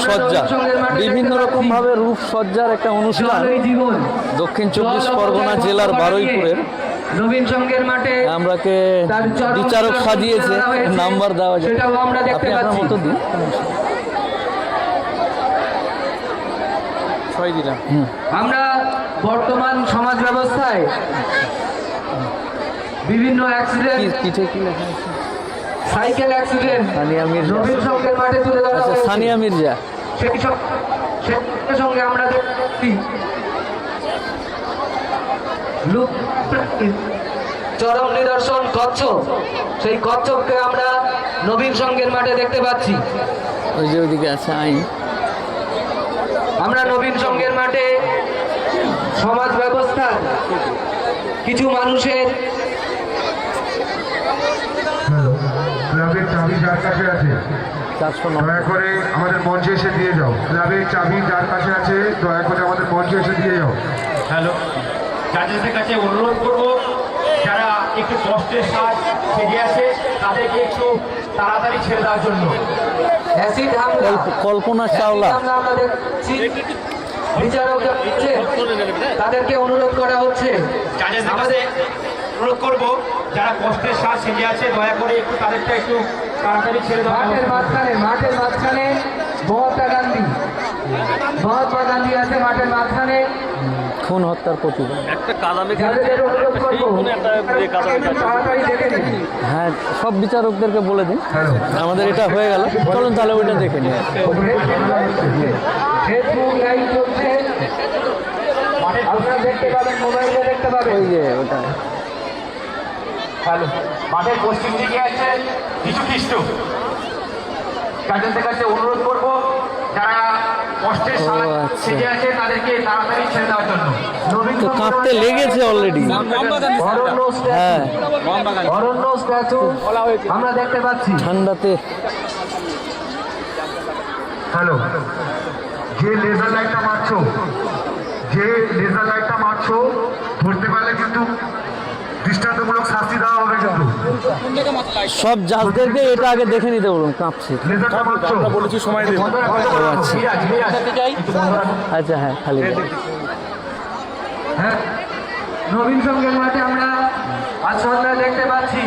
রূপসজ্জা, বিভিন্ন রকম ভাবে রূপসজ্জার একটা অনুষ্ঠান দক্ষিণ 24 পরগনা জেলার বারুইপুরের নবীন সংঘের মাঠে আমরাকে বিচারক সাজিয়েছে, নাম্বার দেওয়া যায়, সেটাও আমরা দেখতে আপনি আপনার পাচ্ছি। মতো দিন, ছয় দিলাম। আমরা বর্তমান সমাজ ব্যবস্থায় বিভিন্ন অ্যাক্সিডেন্ট, পিঠে কি লেখা আছে? Cycle accident Sania Mirza. নবীন সংঘের মাঠে তুলে ধরা আচ্ছা, হয়েছে। সানিয়া মির্জা। সেই সঙ্গে আমরা দেখছি চরম নিদর্শন কচ্ছপ, সেই কচ্ছপকে আমরা নবীন সংঘের মাঠে দেখতে পাচ্ছি। ওই যে ওইদিকে আছে আইন। আমরা নবীন সংঘের মাঠে সমাজ ব্যবস্থার কিছু মানুষের ক্লাবের চাবি যার কাছে আছে 409। দয়া করে আমাদের মঞ্চে এসে দিয়ে যাও। ক্লাবের চাবি যার কাছে আছে দয়া করে আমাদের মঞ্চে এসে দিয়ে যাও। হ্যালো, জাজেসদের কাছে অনুরোধ করব, যারা একটু কষ্টের সাজ সেজে আছে তাদেরকে একটু তাড়াতাড়ি ছেড়ে দেওয়ার জন্য। অ্যাসিড হামলা, কল্পনা চাওলা। অ্যাসিড হামলা আমরা দেখছি। বিচারক যারা আছেন, তাদেরকে অনুরোধ করা হচ্ছে জাজেসদের কাছে অনুরোধ করব, যারা কষ্টের সাজ সেজে আছে দয়া করে একটু তাদেরটা একটু তাড়াতাড়ি ছেড়ে দেওয়া মাঠের মাঝখানে মহাত্মা গান্ধী আছে মাঠের মাঝখানে। খুন হত্যার প্রতিবাদ। যাদের অনুরোধ করবো তাড়াতাড়ি দেখে নিন। হ্যাঁ, সব বিচারকদেরকে বলে দিন হ্যালো, আমাদের এটা হয়ে গেল, চলুন তাহলে ওইটা দেখে নিই। ফেসবুক লাইভ চলছে, আপনারা দেখতে পাবেন, মোবাইলে দেখতে পাবেন। ওই যে ওটা হ্যালো, মাঠের পশ্চিম দিকে আছে কিছু খ্রিস্ট। জাজেসদের কাছে অনুরোধ করব, যারা কষ্টের সাজ আচ্ছা। সেজে আছে তাদেরকে তাড়াতাড়ি ছেড়ে দেওয়ার জন্য। তো কাঁপতে লেগেছে অলরেডি। হ্যাঁ, অরণ্য স্ট্যাচু আমরা দেখতে পাচ্ছি। ঠান্ডাতে হ্যালো, যে লেজার লাইটটা মারছো, ধরতে পারলে কিন্তু দৃষ্টান্তমূলক শাস্তি দেওয়া হবে। কিন্তু সব জাজদেরকে এটা আগে দেখে নিতে বলুন, কাঁপছে। লেজারটা মারছো, বলেছি সময় দেব। আচ্ছা, হ্যাঁ, খালি হ্যাঁ, নবীন সংঘের মাঠে আমরা আজ সন্ধ্যায় দেখতে পাচ্ছি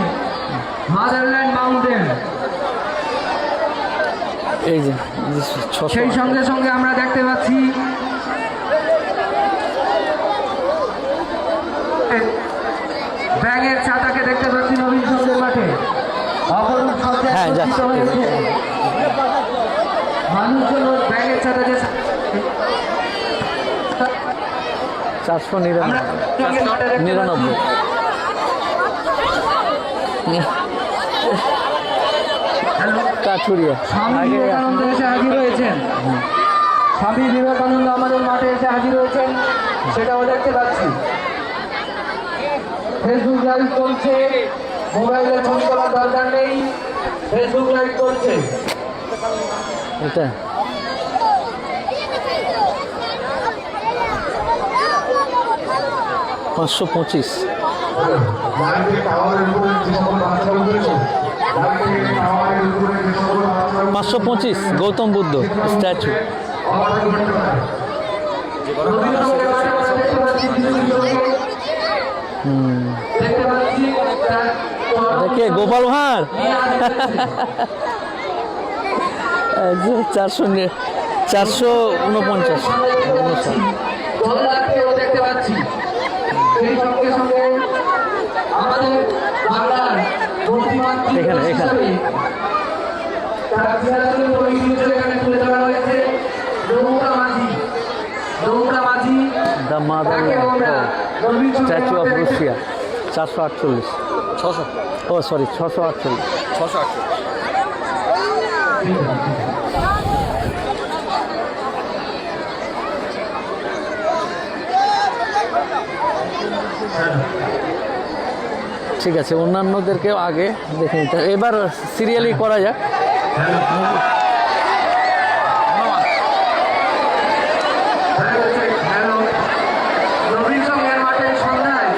মাদারল্যান্ড মাউন্টেন। এই যে 600। সেই সঙ্গে সঙ্গে আমরা দেখতে পাচ্ছি ব্যাঙের ছাতাকে দেখতে পাচ্ছি নবীন সংঘের মাঠে। অপরূপ সজ্জায় হ্যাঁ, সজ্জিত যাচ্ছে। হয়েছে। মানুষজন ওই ব্যাঙের ছাতা যে 499। কাঠুরিয়া স্বামী আগে বিবেকানন্দ এসে হাজির হয়েছেন। স্বামী বিবেকানন্দ আমাদের মাঠে এসে হাজির হয়েছেন, সেটাও দেখতে পাচ্ছি। ফেসবুক লাইভ চলছে, মোবাইলে ছবি তোলার দরকার নেই, ফেসবুক লাইভ চলছে। এটা $525। লাইটের টাওয়ারের উপরে যে সকল বাচ্চারা রয়েছে, লাইটের টাওয়ারের উপরে যে সকল বাচ্চারা 525 গৌতম বুদ্ধ স্ট্যাচু। অবদান করতে পারে। নবীন সংঘের মাঠে আমরা দেখতে পাচ্ছি কিছু লোককে, দেখতে পাচ্ছি তার দেখে গোপাল ভাঁড়। নিয়ে হাজির হয়েছে। 449। দোলনাকেও দেখতে পাচ্ছি। সেই সঙ্গে সঙ্গে আমাদের বাংলার বুদ্ধিমান এখানে। হিসাবে তার চেহারাকে পরিচিত এখানে তুলে ধরা হয়েছে নৌকা মাঝি। দ্য মাদার তাকেও আমরা নবীন সংঘের স্ট্যাচু অফ মাঠে রুশিয়া 448। 600। ও সরি, 648। ঠিক আছে, অন্যান্যদেরকেও আগে দেখে নিতে হবে। এবার সিরিয়ালি করা যাক। নবীন সংঘের মাঠে সন্ধ্যায়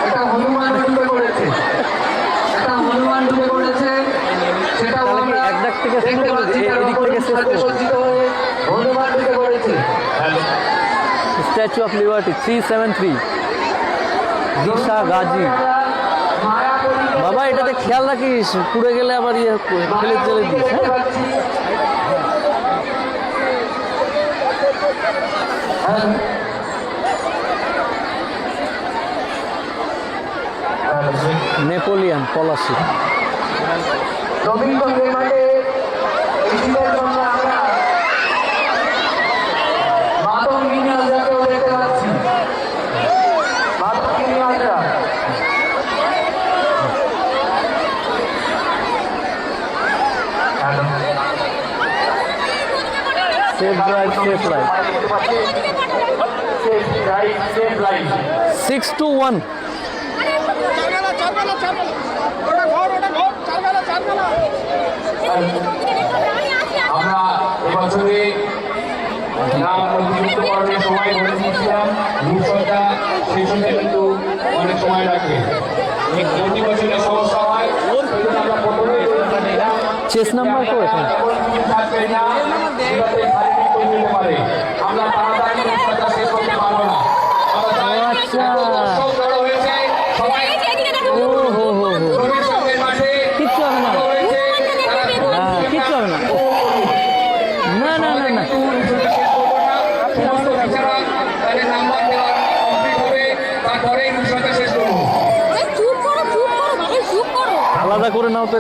একটা হনুমান ডুবে পড়েছে, সেটাও তাহলে কি আমরা এক দাগ থেকে শুরু দেখতে করে পাচ্ছি। এদিক থেকে শেষ করবো। সজ্জিত হয়ে ধন্যবাদ দিতে করেছে। স্ট্যাচু অফ লিবার্টি 373 দিশা গাজী। বাবা এটাতে খেয়াল রাখিস, পুড়ে গেলে আবার ইয়ে ফেলে চলে দিস। হ্যাঁ নেপোলিয়ান পলাশি। রবীন্দ্রনাথের মাঠে এই শীতের জন্য আমরা মাদক বিনিয়োগকেও দেখতে পাচ্ছি। মাদক বিনিয়োগরা সেফ ড্রাইভ সেফ লাইফ। 6-1 আমরা এবছরে নাম নথিভুক্ত করার সময় ধরে দিয়েছিলাম, রূপসজ্জা সেই সঙ্গে কিন্তু অনেক সময় লাগবে। প্রতি বছরের সমস্যা হয়, সেই জন্য আমরা প্রথমে নিলাম। চেস নাম্বার তো এখানে। এমন কিছু থাকবে না যেটাতে শারীরিক করে নিতে পারে। আমরা তাড়াতাড়ি রূপসজ্জা শেষ করতে পারবো না। আমরা চাই আচ্ছা। দর্শক জড়ো হয়েছে, সবাই ও হো হো হো, রবীন্দ্র সঙ্গের মাঠে কিচ্ছু হবে না। রয়েছে, তারা হ্যাঁ কিচ্ছু হবে না। না না না না সমস্ত বিচারা তাদের নাম্বার দেওয়া কমপ্লিট হবে, তারপরেই রূপসজ্জা শেষ করবো। চুপ করো ভাই, চুপ করো। আলাদা করে নাও তো।